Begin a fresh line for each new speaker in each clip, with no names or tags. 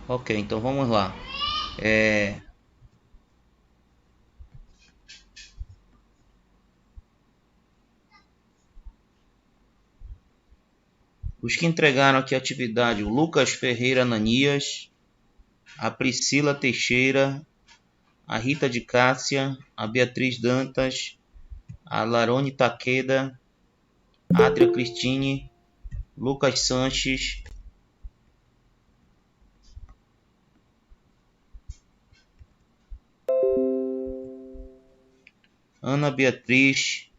Ok, então vamos lá. Os que entregaram aqui a atividade: o Lucas Ferreira Ananias, a Priscila Teixeira, a Rita de Cássia, a Beatriz Dantas, a Larone Taqueda, a Adria Cristine, Lucas Sanches, Ana Beatriz,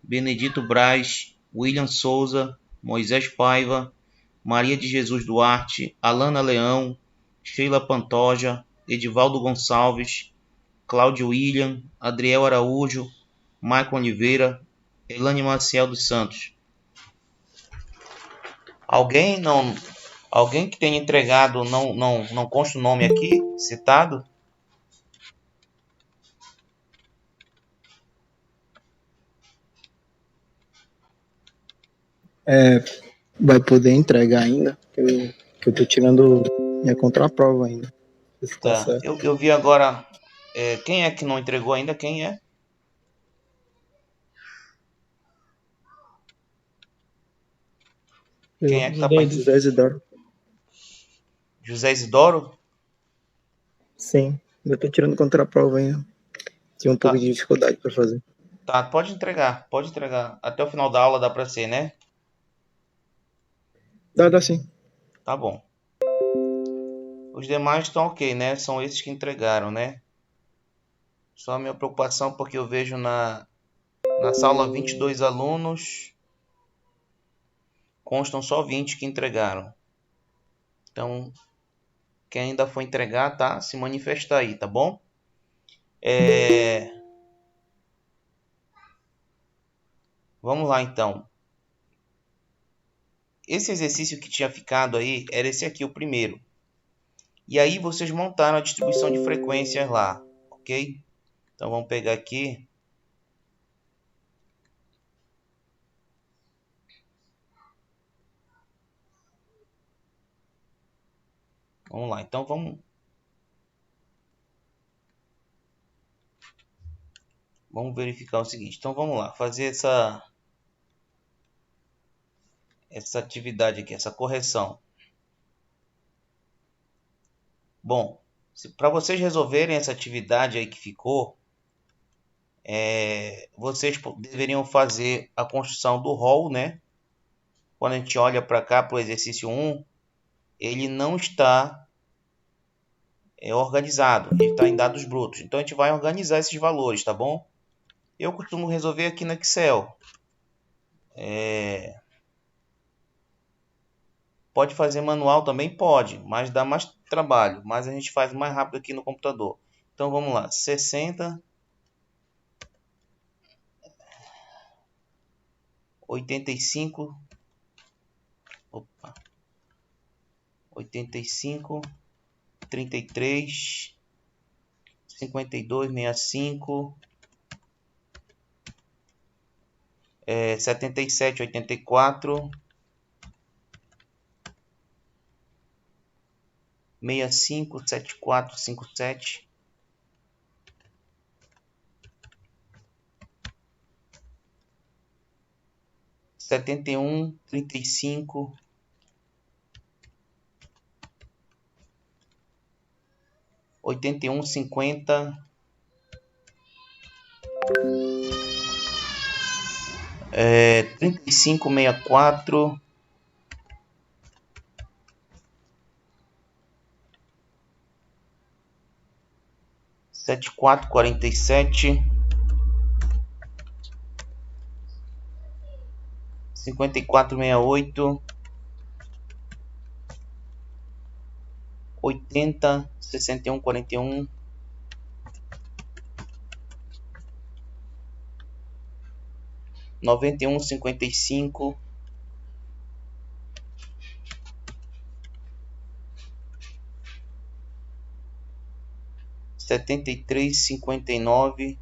Benedito Braz, William Souza, Moisés Paiva, Maria de Jesus Duarte, Alana Leão, Sheila Pantoja, Edivaldo Gonçalves, Cláudio William, Adriel Araújo, Maicon Oliveira, Elane Maciel dos Santos. Alguém que tenha entregado não consta o nome aqui citado?
Vai poder entregar ainda, que eu tô tirando minha contraprova ainda. Se tá
Tá,
certo.
eu vi agora. Quem é que não entregou ainda? Quem é? Quem é que tá para
José Isidoro.
José Isidoro?
Sim, eu tô tirando contraprova ainda. Tinha um pouco
Tá,
de dificuldade para fazer.
tá, pode entregar, pode entregar. Até o final da aula dá para ser, né?
Dá sim.
Tá bom. Os demais estão ok, né? São esses que entregaram, né? Só a minha preocupação porque eu vejo na sala 22 alunos, constam só 20 que entregaram. Então, quem ainda for entregar, tá? Se manifestar aí, tá bom? Vamos lá então. Esse exercício que tinha ficado aí era esse aqui, o primeiro. E aí vocês montaram a distribuição de frequências lá, ok? Então vamos pegar aqui. Vamos lá, então vamos verificar o seguinte. Então vamos lá, fazer essa atividade aqui, essa correção. Bom, para vocês resolverem essa atividade aí que ficou, vocês deveriam fazer a construção do rol, né? Quando a gente olha para cá, para o exercício 1, ele não está organizado, ele está em dados brutos. Então a gente vai organizar esses valores, tá bom? Eu costumo resolver aqui no Excel. Pode fazer manual também? Pode, mas dá mais trabalho. Mas a gente faz mais rápido aqui no computador. Então vamos lá, 60, 85, opa, 85, 33, 52, 65, 77, 84, 65, 74, 57, 71, 35, 81, 50, 35, 64, 74, 47, 54, 68, 80, 61, 41, 91, 55, 73, 59,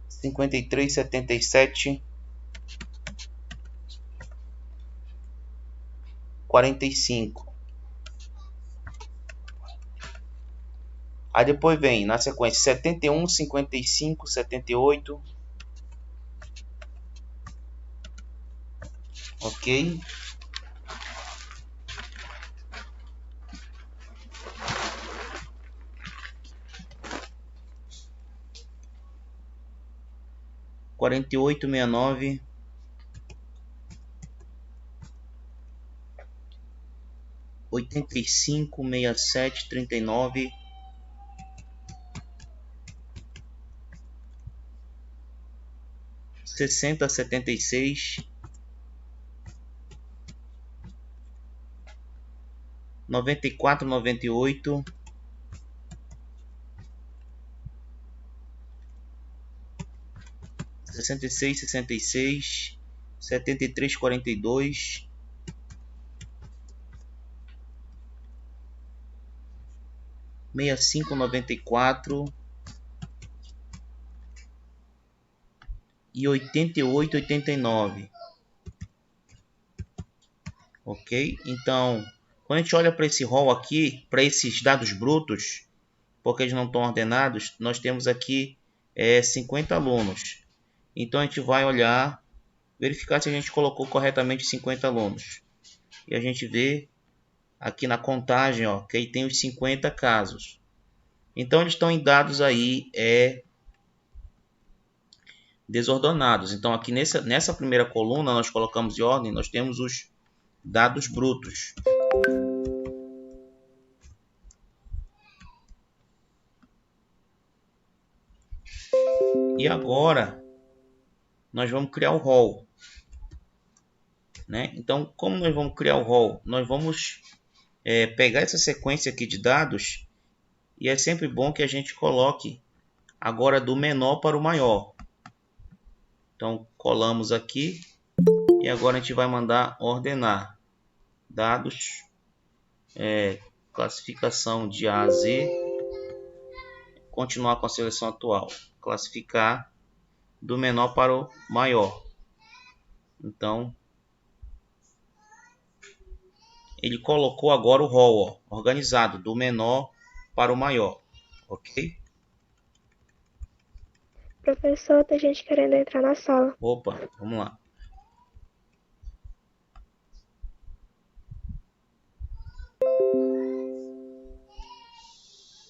53, 77, 45. Aí depois vem na sequência 71, 55, 78. Ok? Quarenta e oito, 69, 85, 67, 39, 60, 76, 94, 98, 66, 66, 73, 42, 65, 94 e 88, 89. Ok? Então, quando a gente olha para esse rol aqui, para esses dados brutos, porque eles não estão ordenados, nós temos aqui 50 alunos. Então a gente vai olhar, verificar se a gente colocou corretamente 50 alunos. E a gente vê aqui na contagem, ó, que aí tem os 50 casos. Então eles estão em dados aí desordenados. Então aqui nessa primeira coluna nós colocamos em ordem, nós temos os dados brutos. E agora nós vamos criar o rol, né? Então, como nós vamos criar o rol? Nós vamos pegar essa sequência aqui de dados e é sempre bom que a gente coloque agora do menor para o maior. Então, colamos aqui e agora a gente vai mandar ordenar dados, classificação de A a Z, continuar com a seleção atual, classificar do menor para o maior. Então, ele colocou agora o rol organizado do menor para o maior, ok?
Professor, tem gente querendo entrar na sala.
Opa, vamos lá.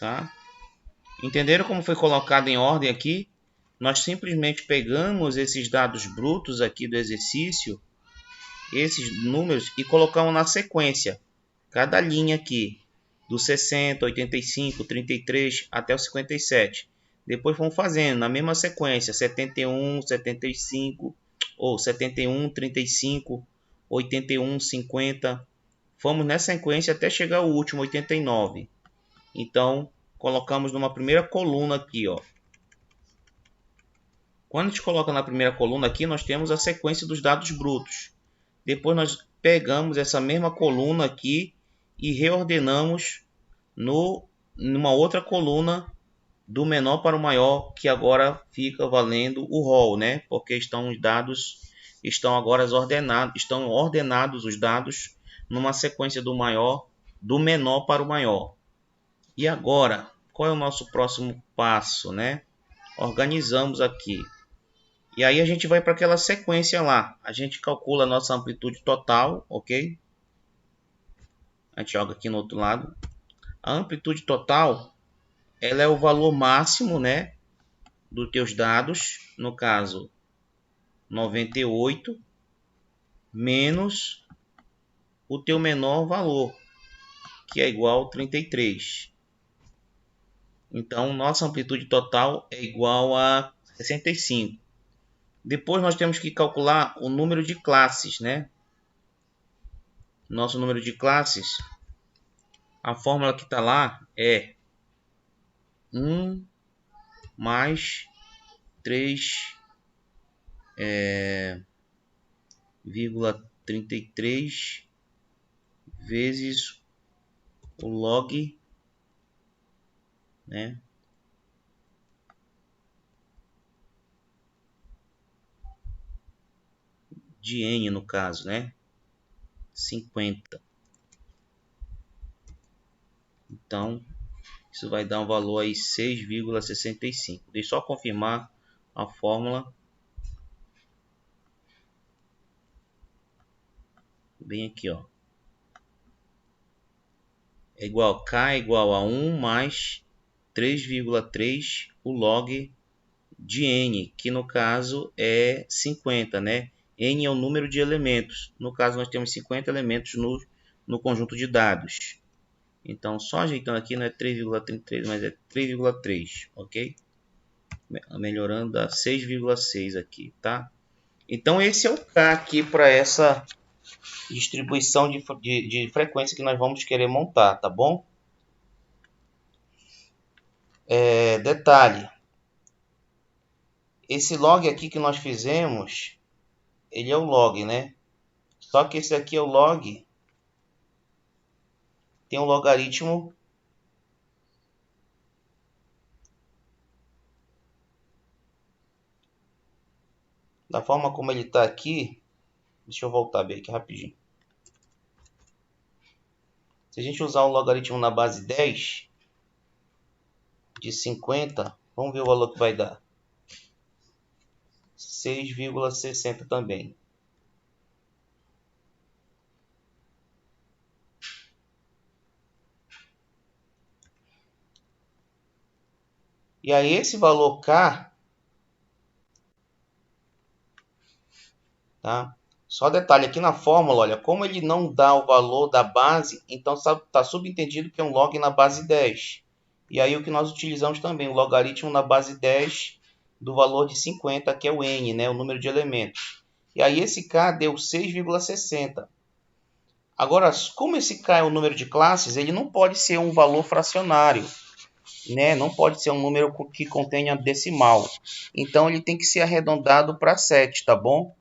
Tá? Entenderam como foi colocado em ordem aqui? Nós simplesmente pegamos esses dados brutos aqui do exercício, esses números, e colocamos na sequência. Cada linha aqui, do 60, 85, 33 até o 57. Depois vamos fazendo na mesma sequência, 71, 75, ou 71, 35, 81, 50. Fomos nessa sequência até chegar ao último, 89. Então, colocamos numa primeira coluna aqui, ó. Quando a gente coloca na primeira coluna aqui, nós temos a sequência dos dados brutos. Depois nós pegamos essa mesma coluna aqui e reordenamos numa outra coluna do menor para o maior, que agora fica valendo o rol, né? Porque os dados estão agora ordenados, estão ordenados os dados numa sequência do menor para o maior. E agora, qual é o nosso próximo passo, né? Organizamos aqui. E aí a gente vai para aquela sequência lá. A gente calcula a nossa amplitude total, ok? A gente joga aqui no outro lado. A amplitude total, ela é o valor máximo, né, dos teus dados. No caso, 98 menos o teu menor valor, que é igual a 33. Então, nossa amplitude total é igual a 65. Depois nós temos que calcular o número de classes, né? Nosso número de classes, a fórmula que está lá é 1 mais 3,33 vezes o log, né, de n, no caso, né, 50. Então, isso vai dar um valor aí 6,65. Deixa eu só confirmar a fórmula. Bem aqui, ó. É igual K é igual a 1 mais 3,3 o log de N, que no caso é 50, né? N é o número de elementos. No caso, nós temos 50 elementos no conjunto de dados. Então, só ajeitando aqui, não é 3,33, mas é 3,3, ok? Melhorando a 6,6 aqui, tá? Então, esse é o K aqui para essa distribuição de frequência que nós vamos querer montar, tá bom? Detalhe. Esse log aqui que nós fizemos, ele é o log, né? Só que esse aqui é o log, tem um logaritmo da forma como ele está aqui. Deixa eu voltar bem aqui rapidinho. Se a gente usar o logaritmo na base 10 de 50, vamos ver o valor que vai dar. 6,60 também. E aí esse valor K, tá? Só detalhe aqui na fórmula, olha, como ele não dá o valor da base, então está subentendido que é um log na base 10. E aí o que nós utilizamos também, o logaritmo na base 10 do valor de 50, que é o N, né, o número de elementos. E aí esse K deu 6,60. Agora, como esse K é o número de classes, ele não pode ser um valor fracionário, né? Não pode ser um número que contenha decimal. Então ele tem que ser arredondado para 7, tá bom?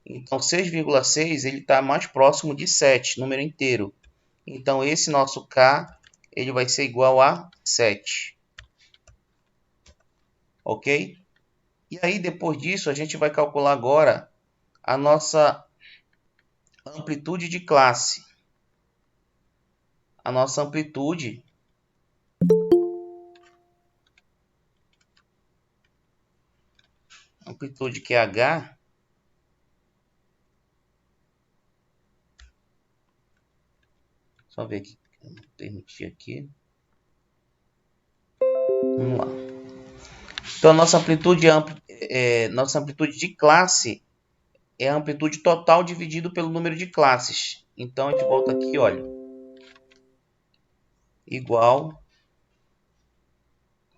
Então 6,6 ele está mais próximo de 7, número inteiro. Então esse nosso K ele vai ser igual a 7. Ok? E aí depois disso a gente vai calcular agora a nossa amplitude de classe. A nossa amplitude que é H, só ver aqui, permitir aqui. Vamos lá. Então, nossa amplitude de classe é a amplitude total dividido pelo número de classes. Então, a gente volta aqui, olha. Igual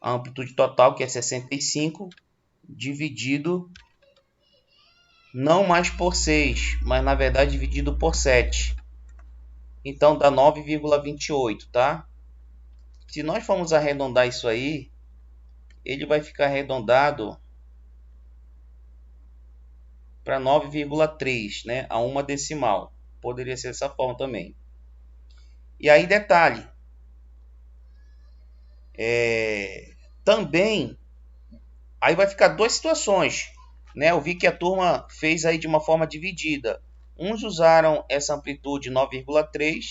a amplitude total, que é 65, dividido não mais por 6, mas na verdade dividido por 7. Então, dá 9,28, tá? Se nós formos arredondar isso aí, ele vai ficar arredondado para 9,3, né? A uma decimal. Poderia ser dessa forma também. E aí, detalhe. Também, aí vai ficar duas situações, né? Eu vi que a turma fez aí de uma forma dividida. Uns usaram essa amplitude 9,3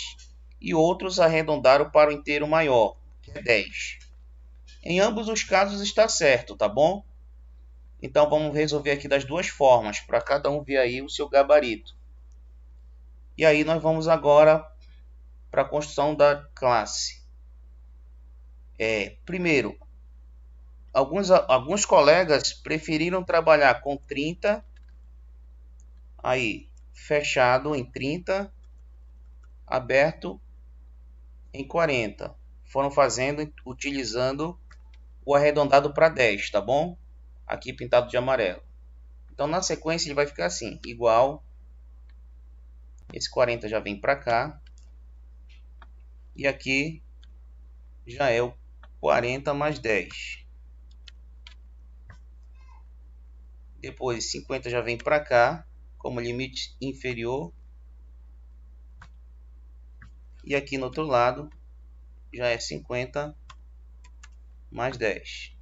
e outros arredondaram para o inteiro maior, que é 10. Em ambos os casos está certo, tá bom? Então vamos resolver aqui das duas formas, para cada um ver aí o seu gabarito. E aí nós vamos agora para a construção da classe. Primeiro, alguns colegas preferiram trabalhar com 30, aí fechado em 30, aberto em 40. Foram fazendo, utilizando o arredondado para 10, tá bom? Aqui pintado de amarelo. Então na sequência ele vai ficar assim, igual, esse 40 já vem para cá, e aqui já é o 40 mais 10. Depois 50 já vem para cá, como limite inferior. E aqui no outro lado já é 50 mais 10.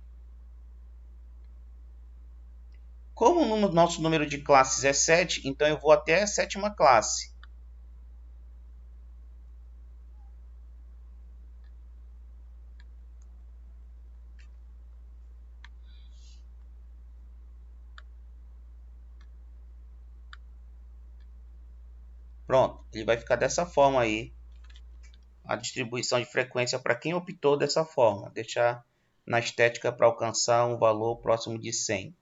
Como o nosso número de classes é 7, então eu vou até a sétima classe. Pronto, ele vai ficar dessa forma aí. A distribuição de frequência para quem optou dessa forma. Deixar na estética para alcançar um valor próximo de 100.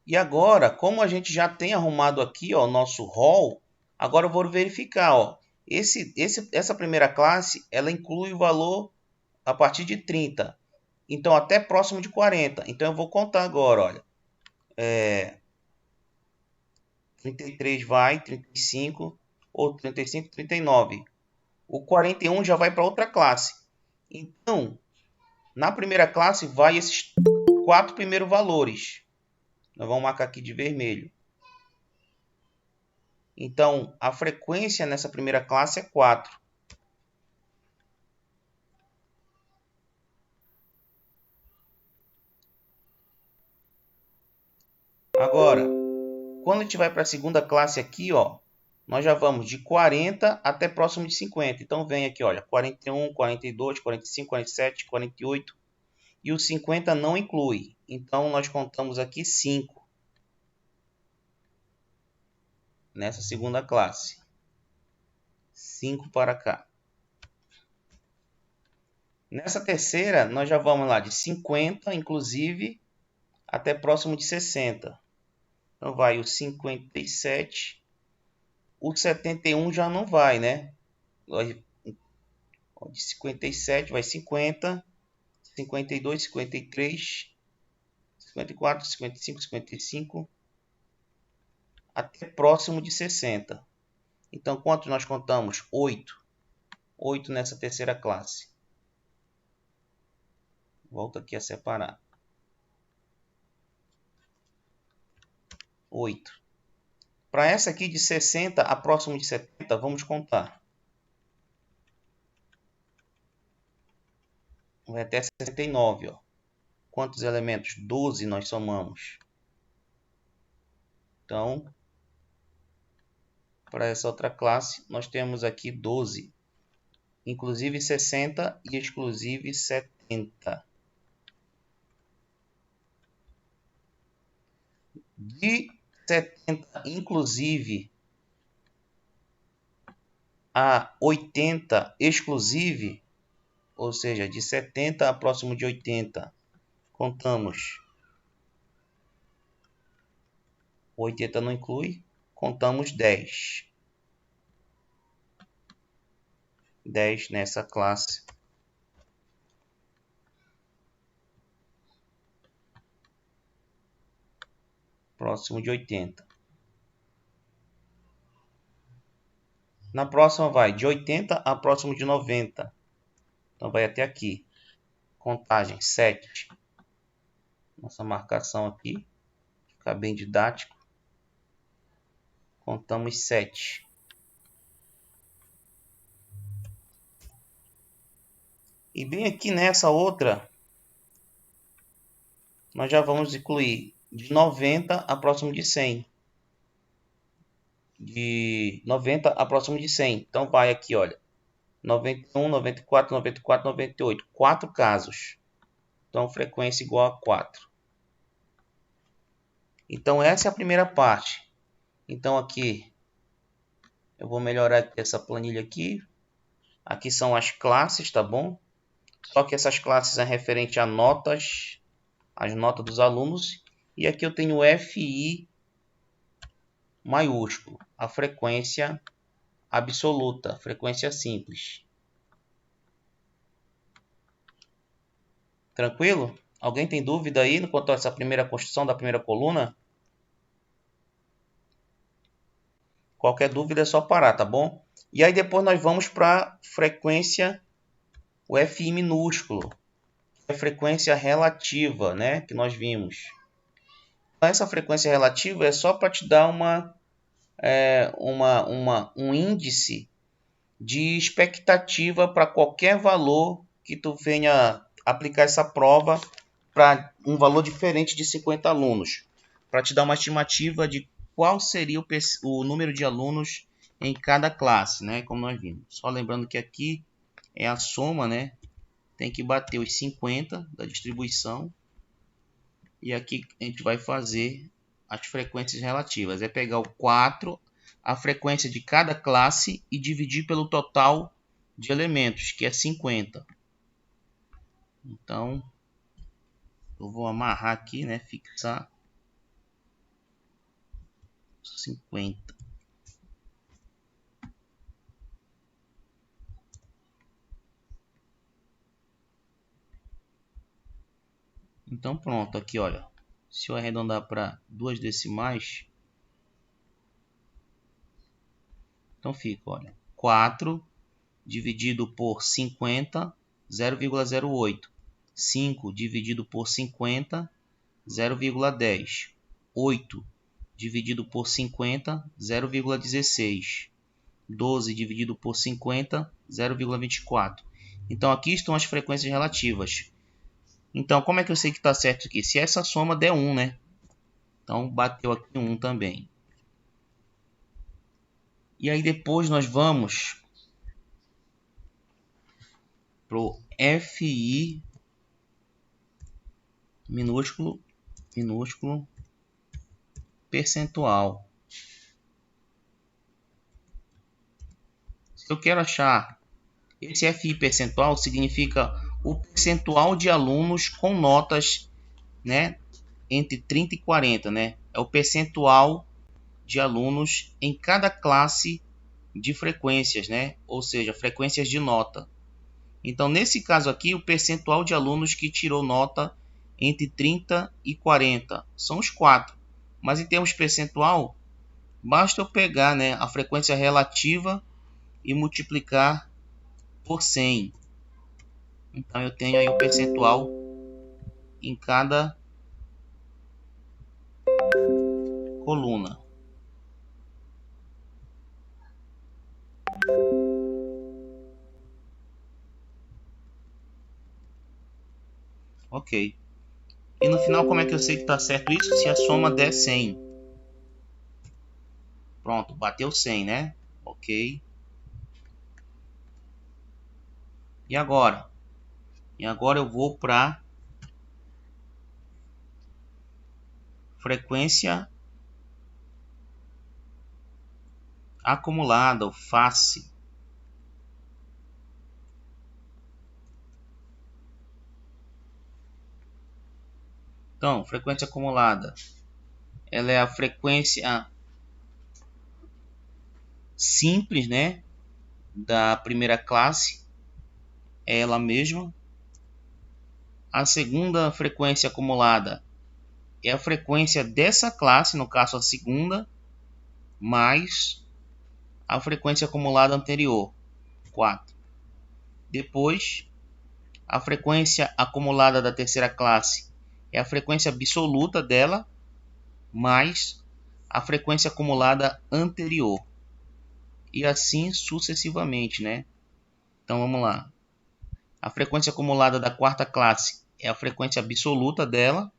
E agora, como a gente já tem arrumado aqui o nosso rol, agora eu vou verificar. Ó, essa primeira classe ela inclui o valor a partir de 30. Então, até próximo de 40. Então, eu vou contar agora. Olha, 33 vai, 35, ou 35, 39. O 41 já vai para outra classe. Então, na primeira classe vai esses 4 primeiros valores. Nós vamos marcar aqui de vermelho. Então, a frequência nessa primeira classe é 4. Agora, quando a gente vai para a segunda classe aqui, ó, nós já vamos de 40 até próximo de 50. Então, vem aqui, olha, 41, 42, 45, 47, 48. E o 50 não inclui. Então, nós contamos aqui 5. Nessa segunda classe. 5 para cá. Nessa terceira, nós já vamos lá de 50, inclusive, até próximo de 60. Então, vai o 57. O 71 já não vai, né? De 57 vai 50, 52, 53, 54, 55, 55, até próximo de 60. Então, quanto nós contamos? 8. 8 nessa terceira classe. Volto aqui a separar. 8. Para essa aqui de 60 a próximo de 70, vamos contar. Vai até 69. Ó. Quantos elementos? 12 nós somamos. Então, para essa outra classe, nós temos aqui 12. Inclusive 60 e exclusive 70. De 70, inclusive, a 80, exclusive, ou seja, de 70 a próximo de 80, contamos. 80 não inclui, contamos 10. 10 nessa classe. Próximo de 80. Na próxima vai de 80 a próximo de 90. Então vai até aqui. Contagem 7. Nossa marcação aqui. Ficar bem didático. Contamos 7. E bem aqui nessa outra, nós já vamos incluir de 90 a próximo de 100. De 90 a próximo de 100. Então vai aqui, olha. 91, 94, 94, 98. 4 casos. Então frequência igual a 4. Então essa é a primeira parte. Então aqui eu vou melhorar essa planilha aqui. Aqui são as classes, tá bom? Só que essas classes é referente a notas, as notas dos alunos. E aqui eu tenho FI maiúsculo, a frequência absoluta, frequência simples. Tranquilo? Alguém tem dúvida aí quanto a essa primeira construção da primeira coluna? Qualquer dúvida é só parar, tá bom? E aí depois nós vamos para a frequência, o FI minúsculo, que é a frequência relativa, né, que nós vimos. Essa frequência relativa é só para te dar um índice de expectativa para qualquer valor que tu venha aplicar essa prova para um valor diferente de 50 alunos. Para te dar uma estimativa de qual seria o número de alunos em cada classe, né? Como nós vimos. Só lembrando que aqui é a soma, né? Tem que bater os 50 da distribuição. E aqui a gente vai fazer as frequências relativas. É pegar o 4, a frequência de cada classe, e dividir pelo total de elementos, que é 50. Então, eu vou amarrar aqui, né? Fixar 50. Então pronto, aqui olha, se eu arredondar para 2 decimais, então fica, olha, 4 dividido por 50, 0,08. 5 dividido por 50, 0,10. 8 dividido por 50, 0,16. 12 dividido por 50, 0,24. Então aqui estão as frequências relativas. Então, como é que eu sei que está certo aqui? Se essa soma der 1, né? Então, bateu aqui 1 também. E aí depois nós vamos para o FI minúsculo, percentual. Se eu quero achar esse FI percentual, significa o percentual de alunos com notas, né, entre 30 e 40, né? É o percentual de alunos em cada classe de frequências, né? Ou seja, frequências de nota. Então, nesse caso aqui, o percentual de alunos que tirou nota entre 30 e 40 são os 4. Mas em termos percentual, basta eu pegar, né, a frequência relativa e multiplicar por 100. Então, eu tenho aí o percentual em cada coluna. Ok. E no final, como é que eu sei que está certo isso? Se a soma der 100. Pronto, bateu 100, né? Ok. E agora? E agora eu vou para frequência acumulada, ou face. Então, frequência acumulada, ela é a frequência simples, né, da primeira classe, é ela mesma. A segunda frequência acumulada é a frequência dessa classe, no caso a segunda, mais a frequência acumulada anterior, 4. Depois, a frequência acumulada da terceira classe é a frequência absoluta dela, mais a frequência acumulada anterior. E assim sucessivamente, né? Então vamos lá. A frequência acumulada da quarta classe é a frequência absoluta dela,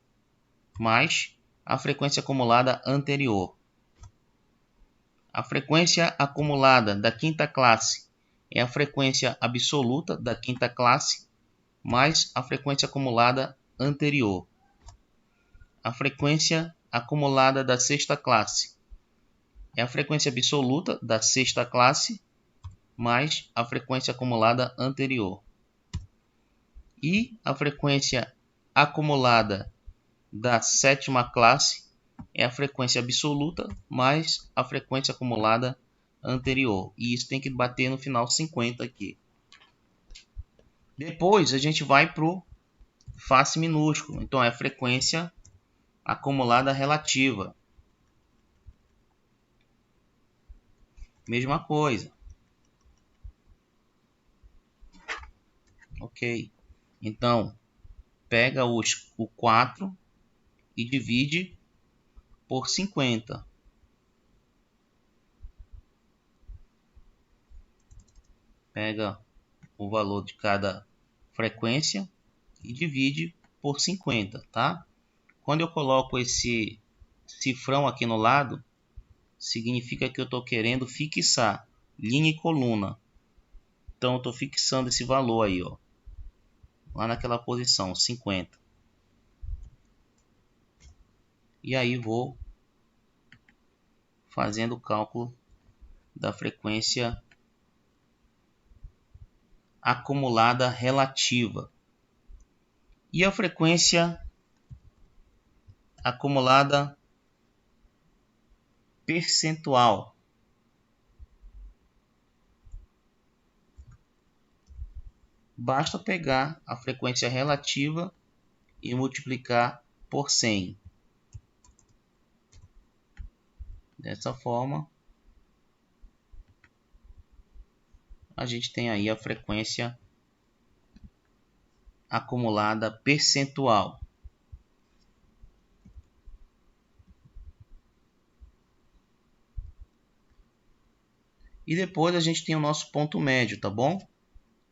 mais a frequência acumulada anterior. A frequência acumulada da quinta classe é a frequência absoluta da quinta classe, mais a frequência acumulada anterior. A frequência acumulada da sexta classe é a frequência absoluta da sexta classe, mais a frequência acumulada anterior. E a frequência acumulada da sétima classe é a frequência absoluta mais a frequência acumulada anterior. E isso tem que bater no final 50 aqui. Depois a gente vai para o face minúsculo. Então é a frequência acumulada relativa. Mesma coisa. Ok. Então, pega o 4 e divide por 50. Pega o valor de cada frequência e divide por 50, tá? Quando eu coloco esse cifrão aqui no lado, significa que eu estou querendo fixar linha e coluna. Então, eu estou fixando esse valor aí, ó, lá naquela posição, 50. E aí vou fazendo o cálculo da frequência acumulada relativa. E a frequência acumulada percentual. Basta pegar a frequência relativa e multiplicar por 100. Dessa forma, a gente tem aí a frequência acumulada percentual. E depois a gente tem o nosso ponto médio, tá bom?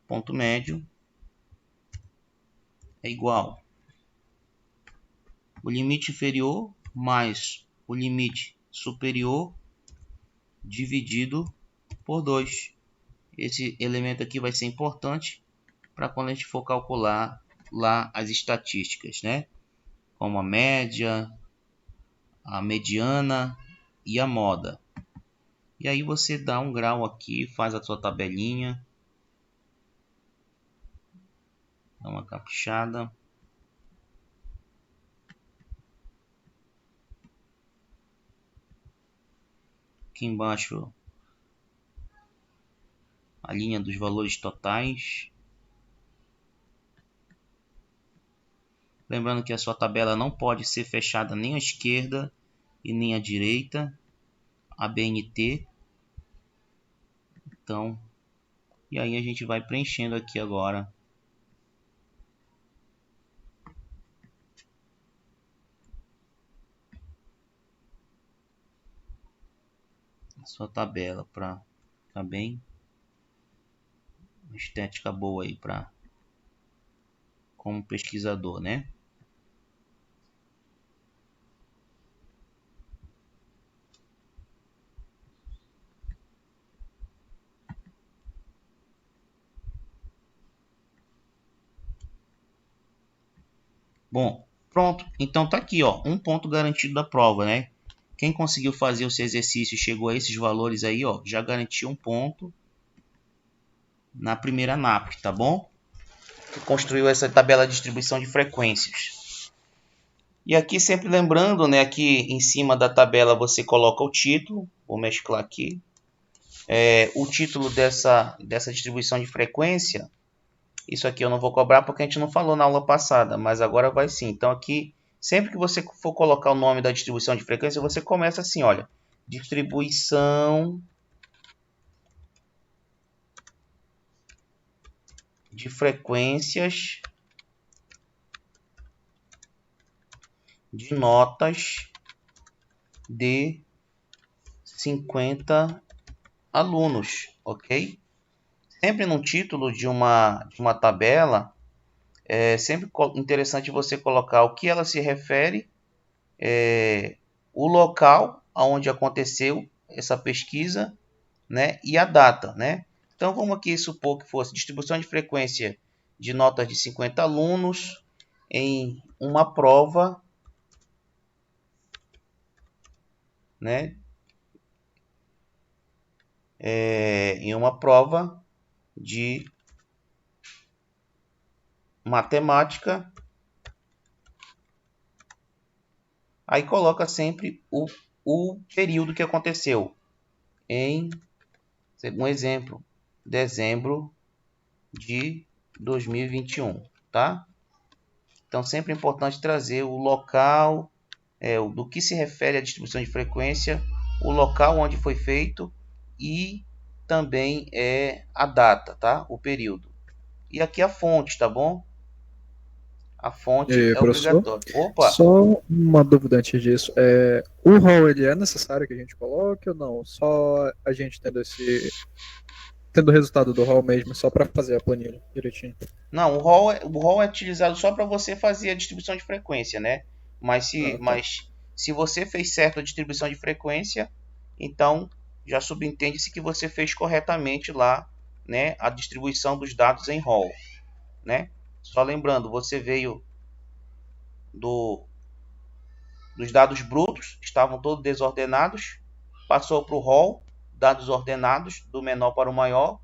Ponto médio é igual o limite inferior mais o limite superior dividido por 2. Esse elemento aqui vai ser importante para quando a gente for calcular lá as estatísticas, né? Como a média, a mediana e a moda. E aí você dá um grau aqui, faz a sua tabelinha. Dá uma caprichada. Aqui embaixo a linha dos valores totais. Lembrando que a sua tabela não pode ser fechada nem à esquerda e nem à direita. A BNT. Então, e aí a gente vai preenchendo aqui agora a sua tabela para ficar bem uma estética boa aí para como pesquisador, né? Bom, pronto. Então tá aqui, ó, um ponto garantido da prova, né? Quem conseguiu fazer esse exercício e chegou a esses valores aí, ó, já garantiu um ponto na primeira NAPC, tá bom? Que construiu essa tabela de distribuição de frequências. E aqui sempre lembrando, né, aqui em cima da tabela você coloca o título. Vou mesclar aqui. O título dessa distribuição de frequência. Isso aqui eu não vou cobrar porque a gente não falou na aula passada, mas agora vai sim. Então aqui, sempre que você for colocar o nome da distribuição de frequência, você começa assim, olha. Distribuição de frequências de notas de 50 alunos, ok? Sempre no título de uma tabela, é sempre interessante você colocar o que ela se refere, o local onde aconteceu essa pesquisa, né, e a data, né? Então vamos aqui supor que fosse distribuição de frequência de notas de 50 alunos em uma prova, né? Em uma prova de matemática. Aí coloca sempre o período que aconteceu. Em um exemplo, dezembro de 2021, tá? Então sempre é importante trazer o local, do que se refere à distribuição de frequência, o local onde foi feito e também a data, tá? O período. E aqui a fonte, tá bom? A fonte é obrigatória. Opa!
Só uma dúvida antes disso. O rol ele é necessário que a gente coloque ou não? Só a gente tendo o resultado do rol mesmo, só para fazer a planilha direitinho?
Não, o rol é utilizado só para você fazer a distribuição de frequência, né? Mas se você fez certo a distribuição de frequência, então já subentende-se que você fez corretamente lá, né, a distribuição dos dados em rol, né? Só lembrando, você veio dos dados brutos, estavam todos desordenados, passou para o rol, dados ordenados, do menor para o maior,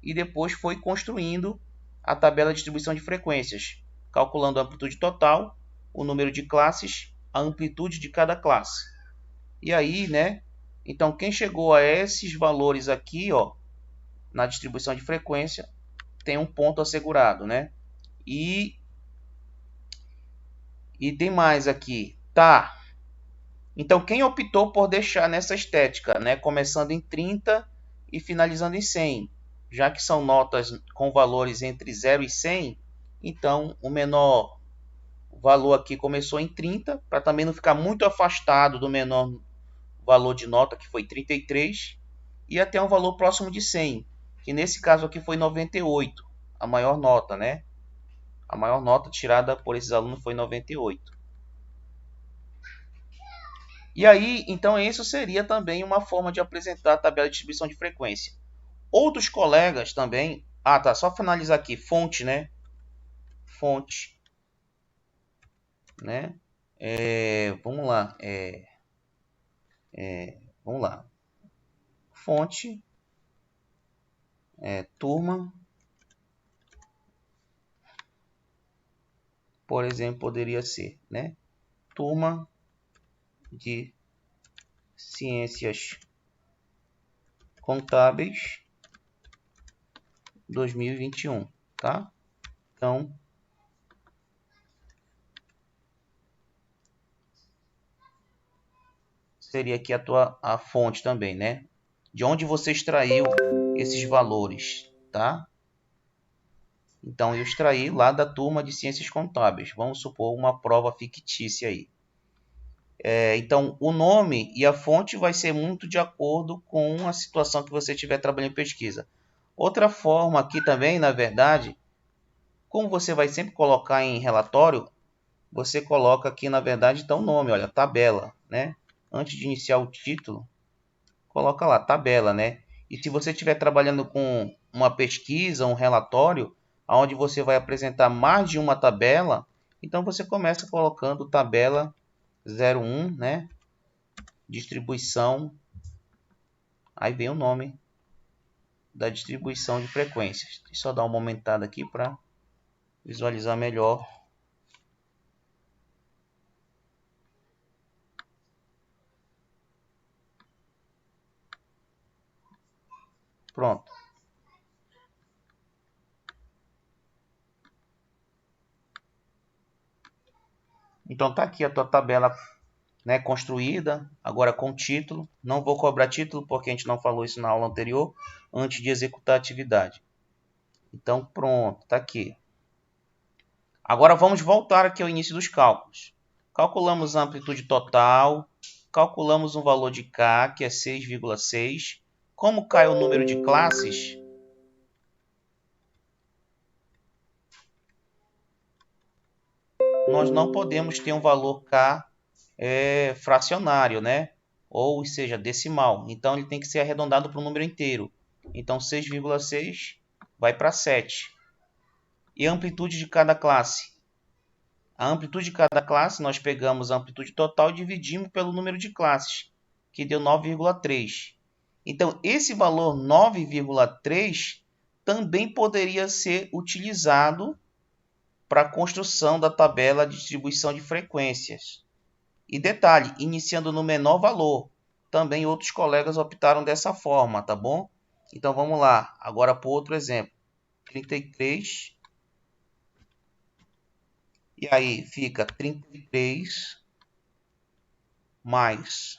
e depois foi construindo a tabela de distribuição de frequências, calculando a amplitude total, o número de classes, a amplitude de cada classe. E aí, né? Então, quem chegou a esses valores aqui, ó, na distribuição de frequência, tem um ponto assegurado, né? E tem mais aqui, tá? Então, quem optou por deixar nessa estética, né? Começando em 30 e finalizando em 100, já que são notas com valores entre 0 e 100, então o menor valor aqui começou em 30, para também não ficar muito afastado do menor valor de nota, que foi 33, e até um valor próximo de 100, que nesse caso aqui foi 98, a maior nota, né? A maior nota tirada por esses alunos foi 98. E aí, então, isso seria também uma forma de apresentar a tabela de distribuição de frequência. Outros colegas também... Ah, tá, só finalizar aqui. Fonte, né? Fonte. Né? Vamos lá. Vamos lá. Fonte. Turma. Por exemplo, poderia ser, né? Turma de Ciências Contábeis 2021, tá? Então, seria aqui a fonte também, né? De onde você extraiu esses valores, tá? Então, eu extraí lá da turma de Ciências Contábeis. Vamos supor uma prova fictícia aí. Então, o nome e a fonte vai ser muito de acordo com a situação que você estiver trabalhando em pesquisa. Outra forma aqui também, na verdade, como você vai sempre colocar em relatório, você coloca aqui, na verdade, então o nome, olha, tabela, né? Antes de iniciar o título, coloca lá, tabela, né? E se você estiver trabalhando com uma pesquisa, um relatório, onde você vai apresentar mais de uma tabela, então você começa colocando tabela 01, né? Distribuição, aí vem o nome da distribuição de frequências. Deixa eu só dar uma aumentada aqui para visualizar melhor. Pronto. Então tá aqui a tua tabela, né, construída, agora com título. Não vou cobrar título porque a gente não falou isso na aula anterior, antes de executar a atividade. Então pronto, tá aqui. Agora vamos voltar aqui ao início dos cálculos. Calculamos a amplitude total, calculamos um valor de K, que é 6,6. Como cai o número de classes, nós não podemos ter um valor K fracionário, né? Ou seja, decimal. Então ele tem que ser arredondado para um número inteiro. Então 6,6 vai para 7. E a amplitude de cada classe? A amplitude de cada classe, nós pegamos a amplitude total e dividimos pelo número de classes, que deu 9,3. Então, esse valor 9,3 também poderia ser utilizado para a construção da tabela de distribuição de frequências. E detalhe, iniciando no menor valor. Também outros colegas optaram dessa forma, tá bom? Então, vamos lá. Agora, para outro exemplo. 33... E aí fica 33 mais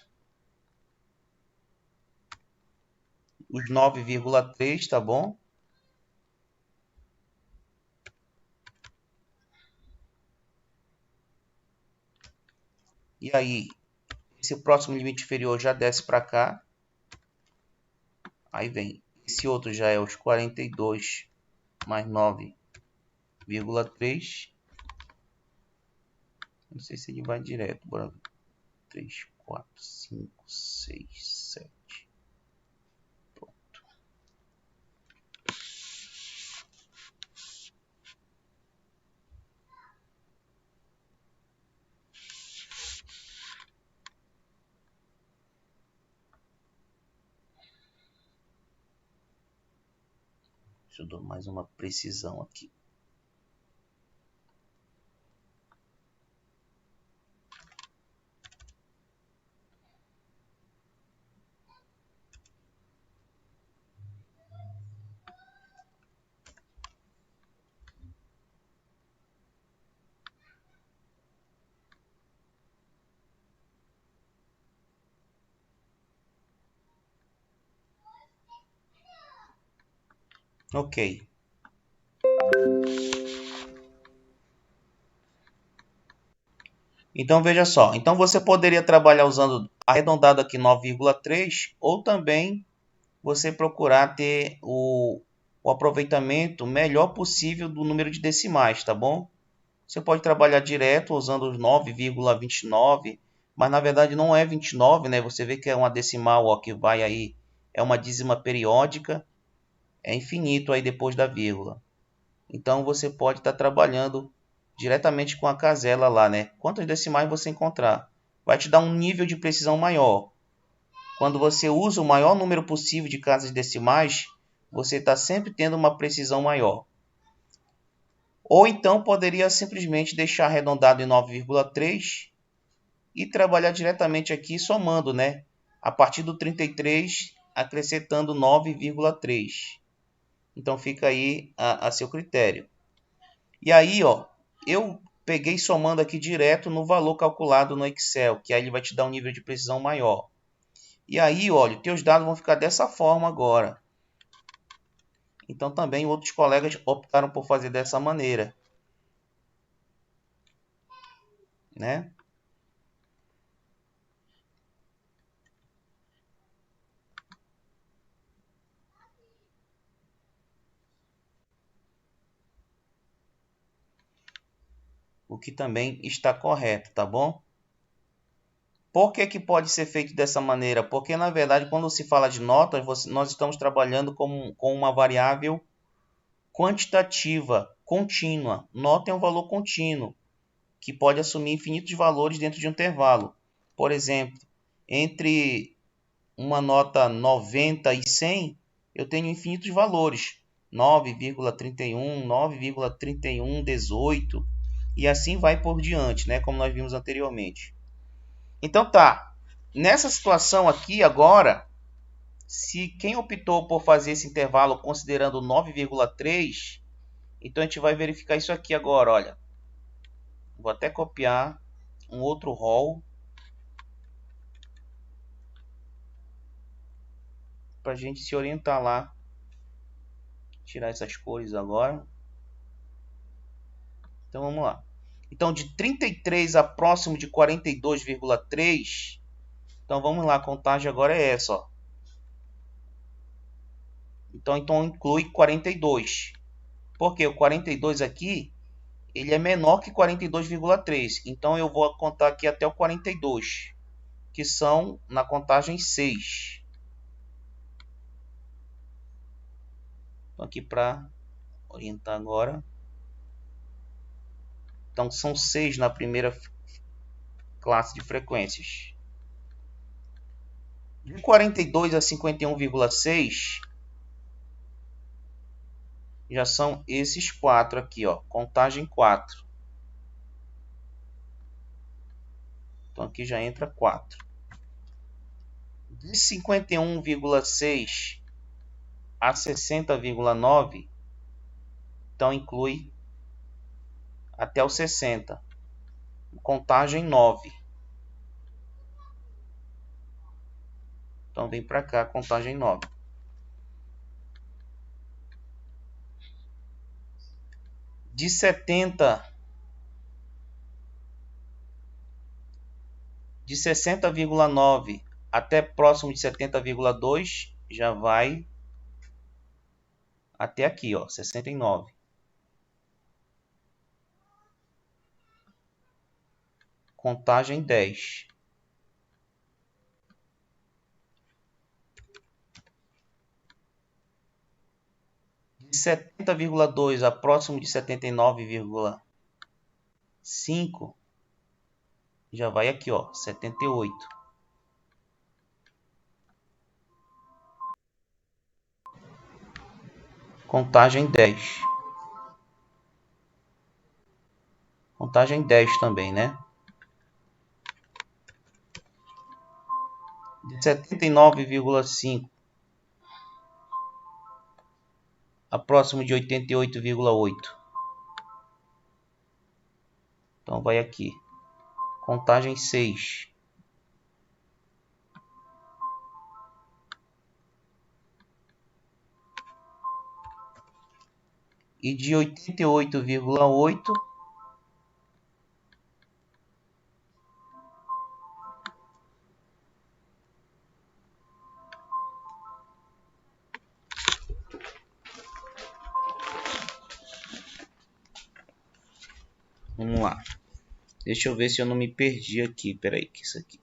os 9,3, tá bom? E aí, esse próximo limite inferior já desce para cá. Aí vem, esse outro já é os 42 mais 9,3. Não sei se ele vai direto. Bora ver. 3, 4, 5, 6, 7. Pronto. Deixa eu dar mais uma precisão aqui. Ok. Então veja só, então você poderia trabalhar usando arredondado aqui 9,3 ou também você procurar ter o aproveitamento melhor possível do número de decimais, tá bom? Você pode trabalhar direto usando os 9,29, mas na verdade não é 29, né? Você vê que é uma decimal, ó, que vai aí, é uma dízima periódica, é infinito aí depois da vírgula. Então você pode estar trabalhando diretamente com a casela lá, né? Quantos decimais você encontrar, vai te dar um nível de precisão maior. Quando você usa o maior número possível de casas decimais, você está sempre tendo uma precisão maior. Ou então poderia simplesmente deixar arredondado em 9,3 e trabalhar diretamente aqui somando, né? A partir do 33, acrescentando 9,3. Então fica aí a seu critério. E aí, ó, eu peguei somando aqui direto no valor calculado no Excel, que aí ele vai te dar um nível de precisão maior. E aí, olha, teus dados vão ficar dessa forma agora. Então também outros colegas optaram por fazer dessa maneira, né? O que também está correto, tá bom? Por que que pode ser feito dessa maneira? Porque, na verdade, quando se fala de notas, nós estamos trabalhando com uma variável quantitativa, contínua. Nota é um valor contínuo, que pode assumir infinitos valores dentro de um intervalo. Por exemplo, entre uma nota 90 e 100, eu tenho infinitos valores. 9,31, 9,3118 e assim vai por diante, né? Como nós vimos anteriormente. Então tá, nessa situação aqui agora, se quem optou por fazer esse intervalo considerando 9,3, então a gente vai verificar isso aqui agora, olha. Vou até copiar um outro rol para a gente se orientar lá. Tirar essas cores agora. Então vamos lá. Então de 33 a próximo de 42,3. Então vamos lá, a contagem agora é essa, ó. Então inclui 42. Porque o 42 aqui, ele é menor que 42,3. Então eu vou contar aqui até o 42, que são na contagem 6. Então aqui para orientar agora. Então são 6 na primeira classe de frequências. De 42 a 51,6 já são esses 4 aqui, ó, contagem 4. Então aqui já entra 4. De 51,6 a 60,9, então inclui até o 60. Contagem 9. Então vem para cá, contagem 9. De 60,9 até próximo de 70,2 já vai até aqui, ó, 69. Contagem 10. De 70,2 a próximo de 79,5 já vai aqui, ó, 78. Contagem 10. Contagem 10 também, né? De 79,5 a próximo de 88,8. Então vai aqui. Contagem 6. E de 88,8 vamos lá. Deixa eu ver se eu não me perdi aqui. Espera aí, que isso aqui.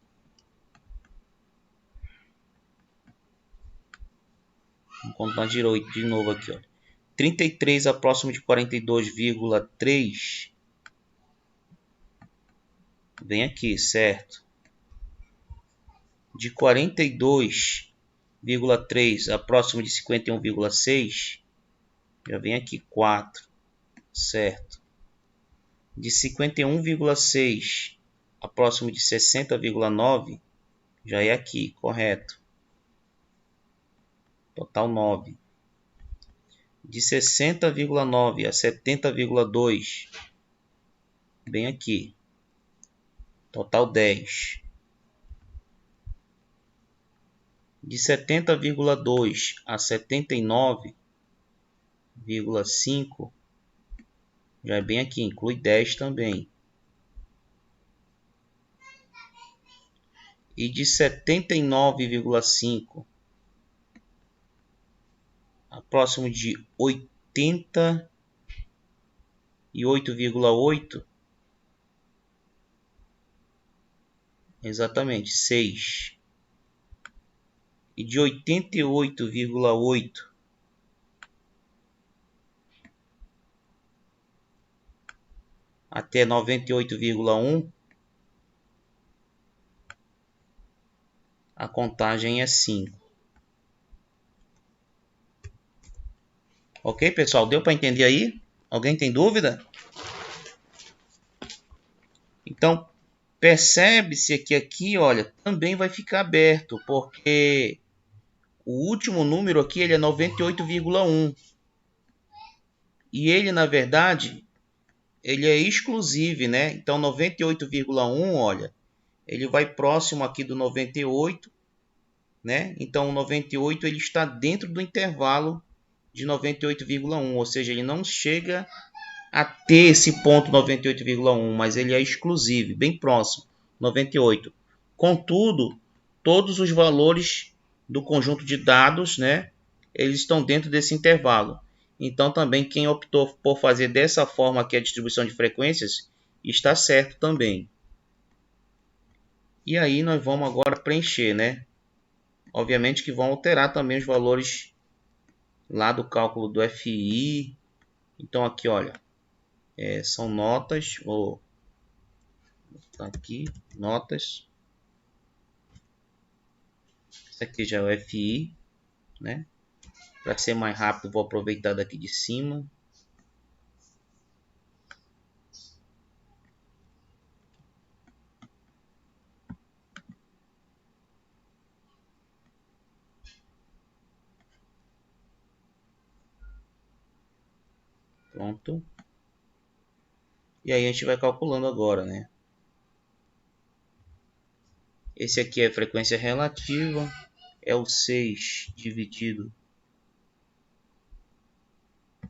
Vamos contar de novo aqui, ó. 33 a próximo de 42,3. Vem aqui, certo? De 42,3 a próximo de 51,6. Já vem aqui 4, certo? De 51,6 a próximo de 60,9. Já é aqui, correto? Total 9. De 60,9 a 70,2. Bem aqui. Total 10. De 70,2 a 79,5. Já é bem aqui, inclui 10 também. E de 79,5 a próximo de 88,8. Exatamente, 6. E de 88,8 até 98,1, a contagem é 5. Ok, pessoal? Deu para entender aí? Alguém tem dúvida? Então, percebe-se que aqui, olha, também vai ficar aberto, porque o último número aqui ele é 98,1. E ele, na verdade, ele é exclusivo, né? Então, 98,1, olha, ele vai próximo aqui do 98, né? Então, o 98 ele está dentro do intervalo de 98,1, ou seja, ele não chega a ter esse ponto 98,1, mas ele é exclusivo, bem próximo, 98. Contudo, todos os valores do conjunto de dados, né, eles estão dentro desse intervalo. Então, também quem optou por fazer dessa forma aqui a distribuição de frequências, está certo também. E aí nós vamos agora preencher, né? Obviamente que vão alterar também os valores lá do cálculo do FI. Então aqui, olha, são notas, vou botar aqui, notas. Isso aqui já é o FI, né? Para ser mais rápido, vou aproveitar daqui de cima. Pronto. E aí a gente vai calculando agora, né? Esse aqui é a frequência relativa, é o 6 dividido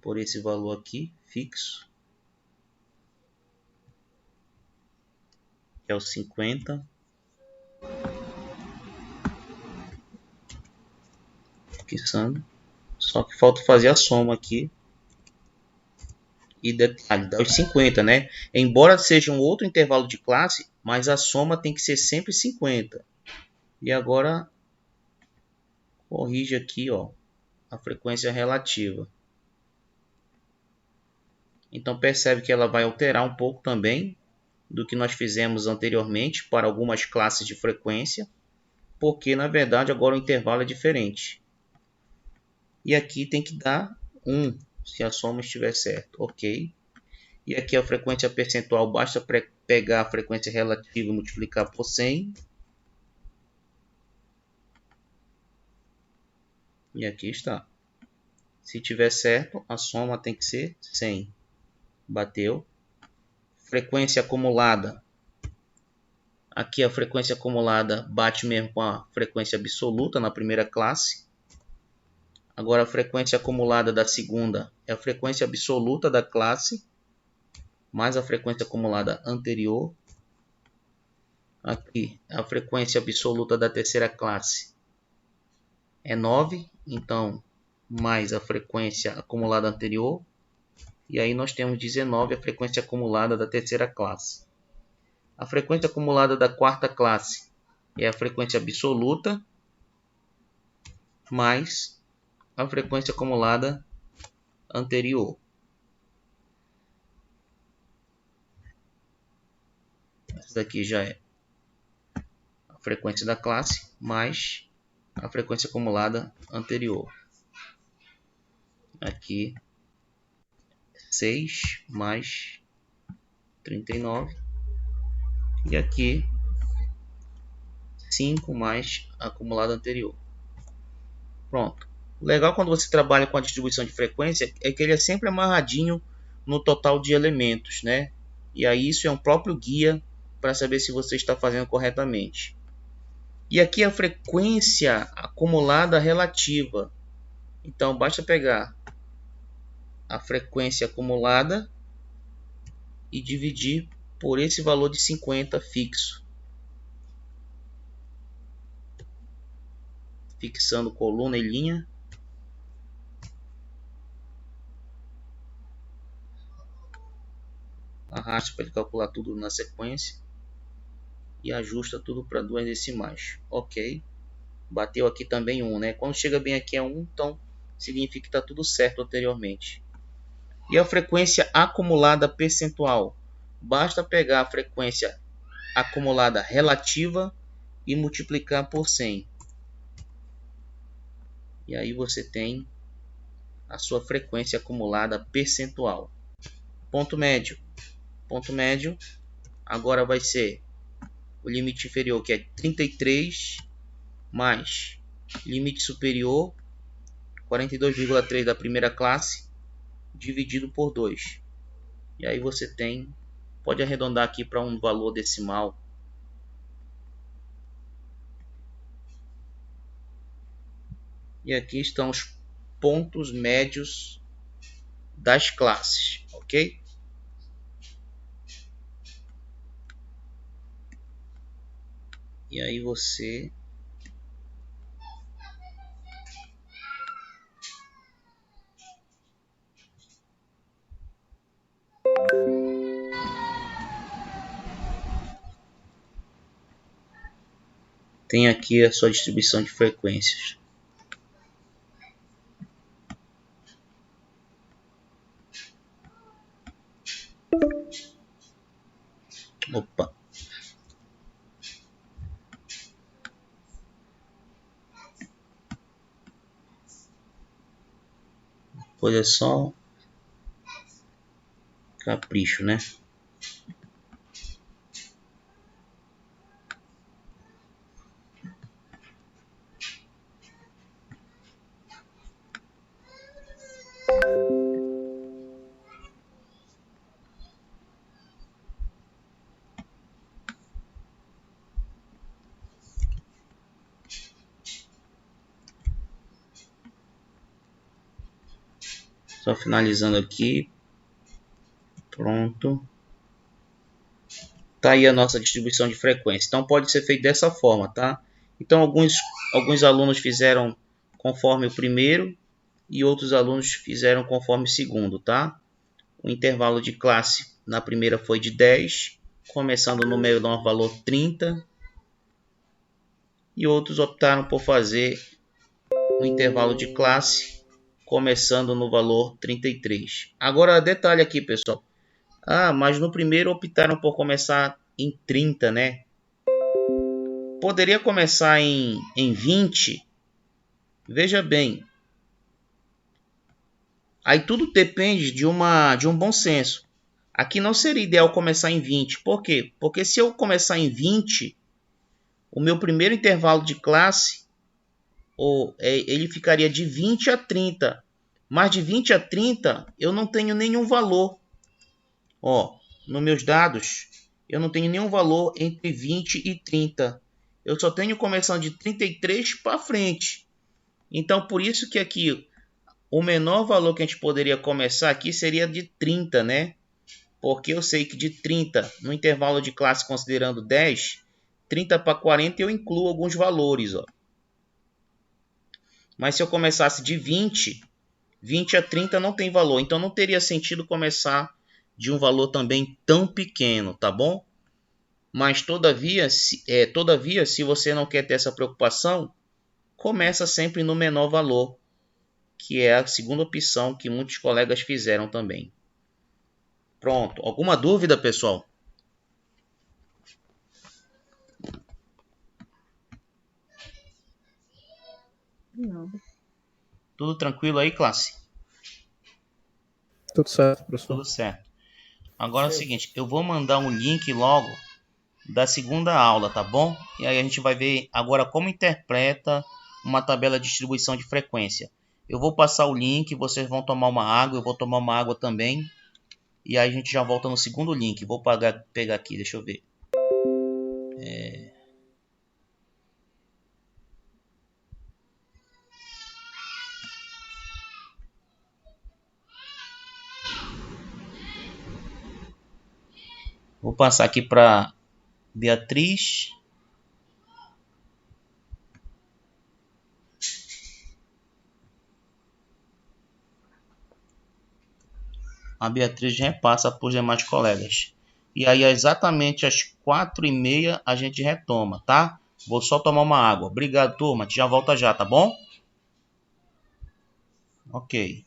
por esse valor aqui, fixo, que é o 50. Fixando. Só que falta fazer a soma aqui. E detalhe, dá os 50, né? Embora seja um outro intervalo de classe, mas a soma tem que ser sempre 50. E agora, corrige aqui, ó, a frequência relativa. Então percebe que ela vai alterar um pouco também do que nós fizemos anteriormente para algumas classes de frequência, porque na verdade agora o intervalo é diferente. E aqui tem que dar 1 se a soma estiver certa. Ok. E aqui a frequência percentual, basta pegar a frequência relativa e multiplicar por 100. E aqui está. Se tiver certo, a soma tem que ser 100. Bateu. Frequência acumulada. Aqui a frequência acumulada bate mesmo com a frequência absoluta na primeira classe. Agora a frequência acumulada da segunda é a frequência absoluta da classe, mais a frequência acumulada anterior. Aqui a frequência absoluta da terceira classe é 9, então mais a frequência acumulada anterior. E aí nós temos 19, a frequência acumulada da terceira classe. A frequência acumulada da quarta classe é a frequência absoluta mais a frequência acumulada anterior. Essa daqui já é a frequência da classe mais a frequência acumulada anterior. Aqui 6 mais 39. E aqui 5 mais a acumulada anterior. Pronto. O legal quando você trabalha com a distribuição de frequência é que ele é sempre amarradinho no total de elementos, né? E aí isso é um próprio guia para saber se você está fazendo corretamente. E aqui a frequência acumulada relativa. Então basta pegar a frequência acumulada e dividir por esse valor de 50 fixo. Fixando coluna e linha. Arrasta para ele calcular tudo na sequência. E ajusta tudo para 2 decimais. Ok. Bateu aqui também 1, né? Quando chega bem aqui é 1, então significa que está tudo certo anteriormente. E a frequência acumulada percentual. Basta pegar a frequência acumulada relativa e multiplicar por 100. E aí você tem a sua frequência acumulada percentual. Ponto médio. Ponto médio agora vai ser o limite inferior, que é 33, mais limite superior, 42,3 da primeira classe, dividido por 2. E aí você tem, pode arredondar aqui para um valor decimal. E aqui estão os pontos médios das classes, ok? E aí você tem aqui a sua distribuição de frequências. Opa. Pois é só capricho, né? Só finalizando aqui. Pronto. Tá aí a nossa distribuição de frequência. Então pode ser feito dessa forma, tá? Então alguns alunos fizeram conforme o primeiro e outros alunos fizeram conforme o segundo, tá? O intervalo de classe na primeira foi de 10, começando no menor valor 30. E outros optaram por fazer o intervalo de classe começando no valor 33. Agora detalhe aqui, pessoal. Mas no primeiro optaram por começar em 30, né? Poderia começar em 20. Veja bem. Aí tudo depende de um bom senso. Aqui não seria ideal começar em 20. Por quê? Porque se eu começar em 20, o meu primeiro intervalo de classe ele ficaria de 20 a 30. Mas de 20 a 30 eu não tenho nenhum valor. Nos meus dados, eu não tenho nenhum valor entre 20 e 30. Eu só tenho começando de 33 para frente. Então, por isso que aqui o menor valor que a gente poderia começar aqui seria de 30, né? Porque eu sei que de 30, no intervalo de classe considerando 10, 30 para 40 eu incluo alguns valores. Mas se eu começasse de 20 a 30 não tem valor. Então não teria sentido começar de um valor também tão pequeno, tá bom? Mas todavia, se você não quer ter essa preocupação, começa sempre no menor valor, que é a segunda opção que muitos colegas fizeram também. Pronto. Alguma dúvida, pessoal?
Não.
Tudo tranquilo aí, classe?
Tudo certo, professor.
Tudo certo. Agora é o seguinte, eu vou mandar um link logo da segunda aula, tá bom? E aí a gente vai ver agora como interpreta uma tabela de distribuição de frequência. Eu vou passar o link, vocês vão tomar uma água, eu vou tomar uma água também. E aí a gente já volta no segundo link. Vou pegar aqui, deixa eu ver. Vou passar aqui para Beatriz. A Beatriz repassa para os demais colegas. E aí, exatamente às 4h30 a gente retoma, tá? Vou só tomar uma água. Obrigado, turma. Já volta já, tá bom? Ok.